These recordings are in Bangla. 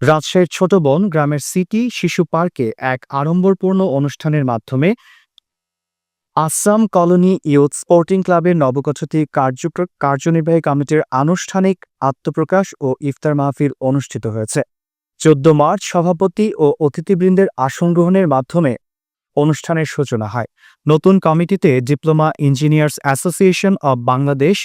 রাজশাহীর ছোট বোন গ্রামের সিটি শিশু পার্কে এক আড়ম্বরপূর্ণ অনুষ্ঠানের মাধ্যমে আসাম কলোনি ইয়ুথ স্পোর্টিং ক্লাবের নবগঠিত কার্যনির্বাহী কমিটির আনুষ্ঠানিক আত্মপ্রকাশ ও ইফতার মাহফিল অনুষ্ঠিত হয়েছে। ১৪ মার্চ সভাপতি ও অতিথিবৃন্দের আসন গ্রহণের মাধ্যমে অনুষ্ঠানের সূচনা হয়। নতুন কমিটিতে diploma engineers association of Bangladesh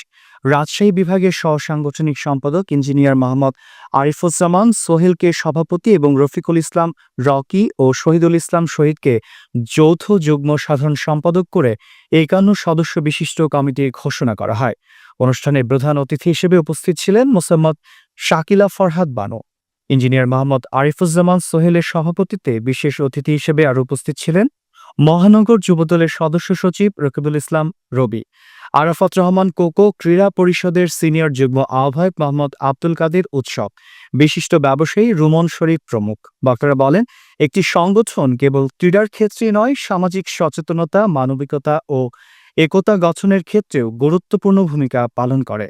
Rajshahi বিভাগের সহসাংগঠনিক সম্পাদক ইঞ্জিনিয়ার মোহাম্মদ আরিফুজ্জামান সোহেলকে সভাপতি এবং রফিকুল ইসলাম রকি ও শহীদুল ইসলাম শহীদকে যৌথ যুগ্ম সাধারণ সম্পাদক করে ৫১ সদস্য বিশিষ্ট কমিটির ঘোষণা করা হয়। অনুষ্ঠানে প্রধান অতিথি হিসেবে উপস্থিত ছিলেন মোসাম্মদ শাকিলা ফরহাদ বানু। ইঞ্জিনিয়ার মোহাম্মদ আরিফুজ্জামান সোহেলের সভাপতিত্বে বিশেষ অতিথি হিসেবে আরও উপস্থিত ছিলেন মহানগর যুবদলের সদস্য সচিব রকিবুল ইসলাম রবি, আরাফাত রহমান কোকো, ক্রীড়া পরিষদের সিনিয়র যুগ্ম আহ্বায়ক মোহাম্মদ আব্দুল কাদের উৎসব, বিশিষ্ট ব্যবসায়ী রুমন শরীফ প্রমুখ। বক্তারা বলেন, একটি সংগঠন কেবল ক্রীড়ার ক্ষেত্রে নয়, সামাজিক সচেতনতা, মানবিকতা ও একতা গঠনের ক্ষেত্রেও গুরুত্বপূর্ণ ভূমিকা পালন করে।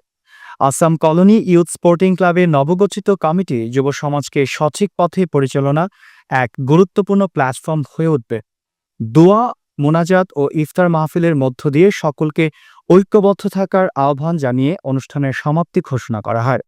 আসাম কলোনি ইয়ুথ স্পোর্টিং ক্লাবের নবগঠিত কমিটি যুব সমাজকে সঠিক পথে পরিচালনা এক গুরুত্বপূর্ণ প্ল্যাটফর্ম হয়ে উঠবে। দোয়া, মোনাজাত ও ইফতার মাহফিলের মধ্য দিয়ে সকলকে ঐক্যবদ্ধ থাকার আহ্বান জানিয়ে অনুষ্ঠানের সমাপ্তি ঘোষণা করা হয়।